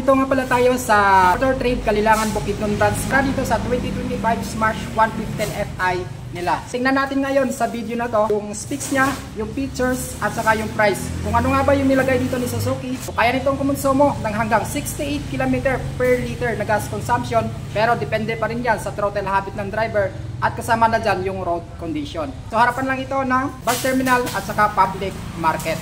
nandito nga pala tayo sa Motor Trade Kalilangan Bukidnon Branch dito sa 2025 Smash 115 Fi nila. Tingnan natin ngayon sa video na to yung specs niya, yung features at saka yung price. Kung ano nga ba yung nilagay dito ni Suzuki. So, kaya nitong kumonsumo ng hanggang 68 km per liter na gas consumption, pero depende pa rin yan sa throttle habit ng driver at kasama na dyan yung road condition. So harapan lang ito ng bus terminal at saka public market.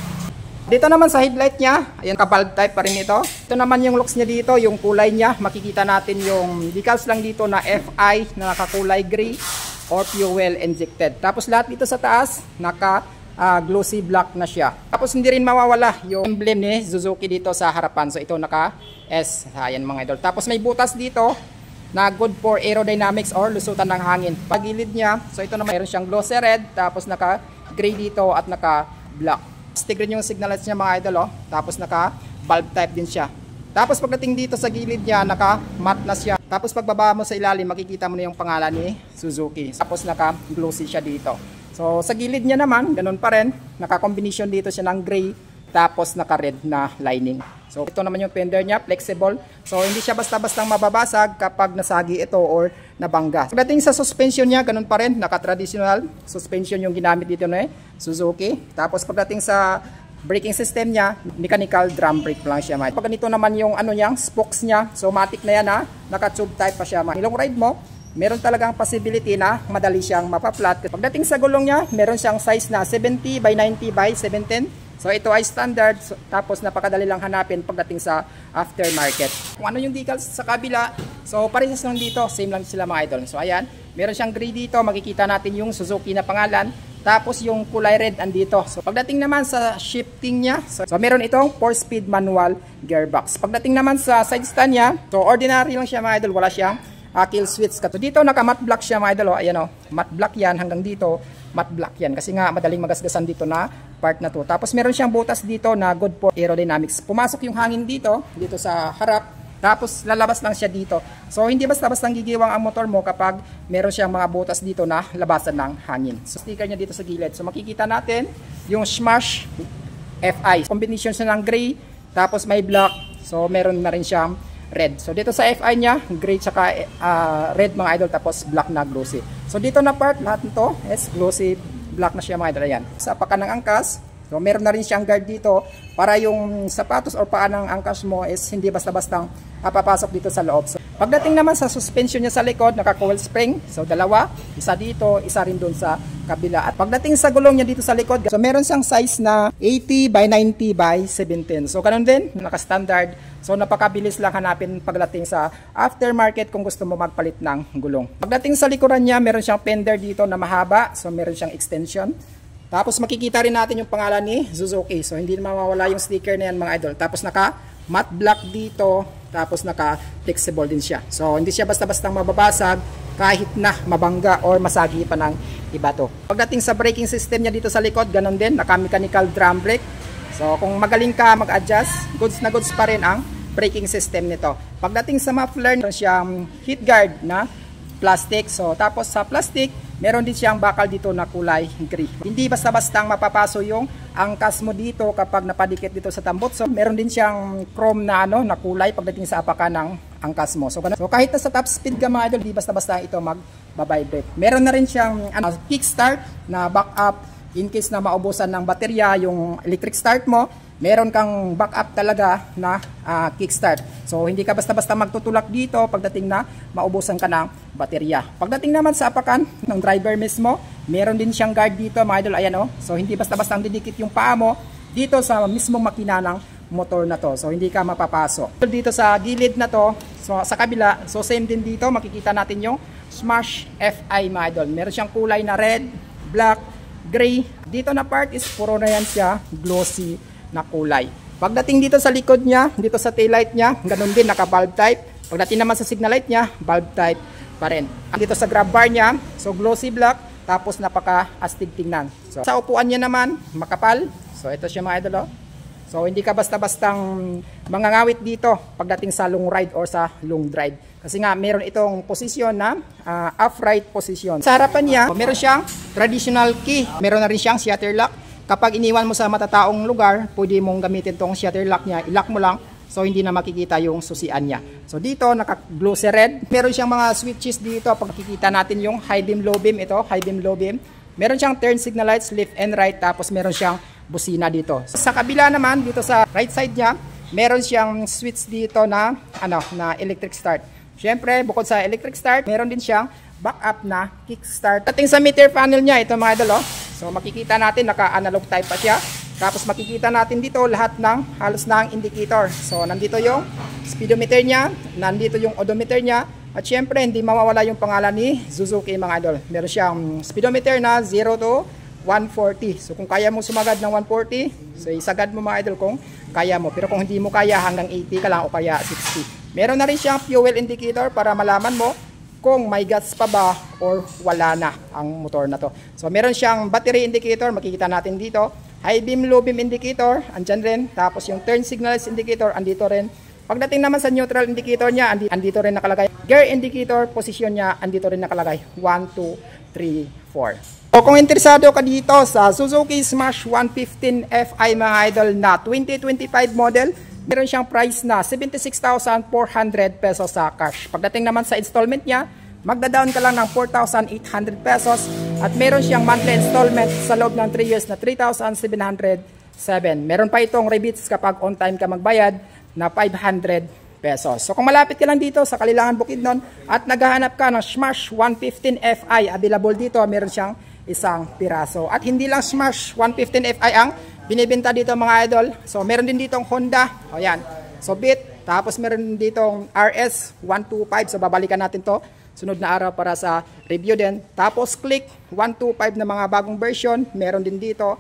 Dito naman sa headlight niya, ayan, ka-valve type pa rin ito. Ito naman yung looks niya dito, yung kulay niya. Makikita natin yung decals lang dito na FI na nakakulay gray or fuel injected. Tapos lahat dito sa taas, naka glossy black na siya. Tapos hindi rin mawawala yung emblem ni Suzuki dito sa harapan. So ito naka S, ayan mga idol. Tapos may butas dito na good for aerodynamics or lusutan ng hangin. Pagilid niya, so ito naman mayroon siyang glossy red, tapos naka gray dito at naka black. Stick rin yung signal lights niya mga idol, oh. Tapos naka bulb type din siya. Tapos pagdating dito sa gilid niya, naka matte na siya. Tapos pagbaba mo sa ilalim, makikita mo na yung pangalan ni Suzuki. Tapos naka glossy siya dito. So sa gilid niya naman, ganun pa rin. Naka combination dito siya ng gray, tapos naka red na lining. So ito naman yung fender niya, flexible. So hindi siya basta-bastang mababasag kapag nasagi ito or nabangga. Pagdating sa suspension niya, ganun pa rin, naka-traditional suspension yung ginamit dito na Suzuki. Tapos pagdating sa braking system niya, mechanical drum brake lang siya. Pag ganito naman yung ano niya, spokes niya, so matic na yan ha, naka-tube type pa siya. Ilong ride mo, meron talagang possibility na madali siyang mapa-flat. Pagdating sa gulong niya, meron siyang size na 70 by 90 by 710. So ito ay standard, tapos napakadali lang hanapin pagdating sa aftermarket. Kung ano yung decals sa kabila, so parehas lang dito, same lang sila mga idol. So ayan, meron siyang gray dito, makikita natin yung Suzuki na pangalan. Tapos yung kulay red andito. So pagdating naman sa shifting niya, so meron itong 4-speed manual gearbox. Pagdating naman sa side stand niya, so ordinary lang siya mga idol, wala siyang kill switch. So dito naka matte black siya mga idol, ayan o, matte black yan hanggang dito. Matte black yan kasi nga madaling magasgasan dito na part na to. Tapos meron siyang butas dito na good for aerodynamics. Pumasok yung hangin dito sa harap, tapos lalabas lang siya dito. So hindi basta-bastang gigiwang ang motor mo kapag meron siyang mga butas dito na labasan ng hangin. So sticker niya dito sa gilid. So makikita natin yung Smash FI. Combination siya ng gray, tapos may black. So meron na rin siyang red. So dito sa FI niya, gray tsaka red mga idol, tapos black na glossy. So dito na part, lahat nito is glossy black na siya mga idol. Ayan. Sa paka ng angkas, so meron na rin siyang guard dito para yung sapatos or paa ng angkas mo is hindi basta-bastang papasok dito sa loob. So, pagdating naman sa suspension niya sa likod, naka-coil spring. So dalawa, isa dito, isa rin doon sa kabila. At pagdating sa gulong niya dito sa likod, so meron siyang size na 80 by 90 by 710. So ganun din, naka-standard. So napakabilis lang hanapin pagdating sa aftermarket kung gusto mo magpalit ng gulong. Pagdating sa likuran niya, meron siyang fender dito na mahaba. So meron siyang extension. Tapos makikita rin natin yung pangalan ni Suzuki. So hindi mawawala yung sticker na yan mga idol. Tapos naka matte black dito. Tapos naka flexible din siya. So hindi siya basta-bastang mababasag kahit na mabangga or masagi pa ng iba to. Pagdating sa braking system niya dito sa likod, ganun din. Naka mechanical drum brake. So kung magaling ka mag-adjust, goods na goods pa rin ang braking system nito. Pagdating sa muffler, meron siyang heat guard na plastic. So tapos sa plastic, meron din siyang bakal dito na kulay gray. Hindi basta-bastang mapapaso yung angkas mo dito kapag napadikit dito sa tambot. So meron din siyang chrome na na kulay pagdating sa apaka ng angkas mo. So kahit na sa top speed ka mga idol, hindi basta-basta ito mag-vibrate. Meron na rin siyang kickstart na backup in case na maubusan ng baterya yung electric start mo. Meron kang backup talaga na kickstart. So hindi ka basta-basta magtutulak dito pagdating na maubusan ka ng baterya. Pagdating naman sa apakan ng driver mismo, meron din siyang guard dito mga idol, ayan o. So hindi basta-basta didikit yung paa mo dito sa mismong makina ng motor na to. So hindi ka mapapasok. Dito sa gilid na to, so sa kabila, so same din dito, makikita natin yung Smash FI mga idol. Meron siyang kulay na red, black, gray. Dito na part is puro na yan siya glossy na kulay. Pagdating dito sa likod niya, dito sa taillight niya, ganun din, naka-bulb type. Pagdating naman sa signal light niya, bulb type pa rin. Dito sa grab bar niya, so glossy black, tapos napaka-astig tingnan. So sa upuan niya naman, makapal. So ito siya mga idol, oh. So hindi ka basta-bastang mangangawit dito pagdating sa long ride or sa long drive. Kasi nga meron itong posisyon na upright position. Sa harapan niya, meron siyang traditional key. Meron na rin siyang shutter lock. Kapag iniwan mo sa matataong lugar, pwede mong gamitin tong shutter lock niya. I-lock mo lang, So hindi na makikita yung susian niya. So dito naka-glossy red. Meron siyang mga switches dito. Pag makikita natin yung high beam, low beam, ito high beam, low beam. Meron siyang turn signal lights left and right, tapos meron siyang busina dito. Sa kabila naman dito sa right side niya, meron siyang switch dito na na electric start. Syempre, bukod sa electric start, meron din siyang backup na kick start. Ating sa meter panel niya, ito mga idol, oh. So makikita natin naka-analog type pa siya. Tapos makikita natin dito lahat ng halos ng indicator. So nandito yung speedometer niya, nandito yung odometer niya, at syempre hindi mawawala yung pangalan ni Suzuki mga idol. Meron siyang speedometer na 0 to 140. So kung kaya mo sumagad ng 140, so isagad mo mga idol kung kaya mo. Pero kung hindi mo kaya, hanggang 80 ka lang o kaya 60. Meron na rin siyang fuel indicator para malaman mo kung may gas pa ba or wala na ang motor na to. So meron siyang battery indicator, makikita natin dito. High beam, low beam indicator, andyan rin. Tapos yung turn signals indicator, andito rin. Pagdating naman sa neutral indicator niya, andito rin nakalagay. Gear indicator, position niya, andito rin nakalagay. 1, 2, 3, 4. O kung interesado ka dito sa Suzuki Smash 115 Fi mga idol na 2025 model, meron siyang price na 76,400 pesos sa cash. Pagdating naman sa installment niya, magda-down ka lang ng 4,800 pesos at meron siyang monthly installment sa loob ng 3 years na 3,707. Meron pa itong rebates kapag on time ka magbayad na 500 pesos. So kung malapit ka lang dito sa Kalilangan, Bukidnon at naghahanap ka ng Smash 115 Fi, available dito, meron siyang isang piraso. At hindi lang Smash 115 Fi ang binibenta dito mga idol. So meron din ditong Honda, o yan, so Beat, tapos meron din ditong RS 125, so babalikan natin to sunod na araw para sa review din. Tapos Click 125 na mga bagong version, meron din dito.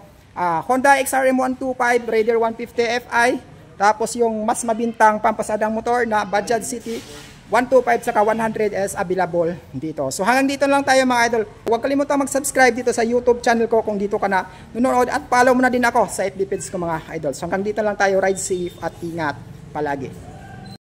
Honda XRM 125, Raider 150 Fi, tapos yung mas mabintang pampasadang motor na Bajaj City 125 saka 100S available dito. So hanggang dito lang tayo mga idol. Huwag kalimutan mag-subscribe dito sa YouTube channel ko kung dito ka na nanonood, at follow mo na din ako sa FB page ko mga idol. So hanggang dito lang tayo, ride safe at ingat palagi.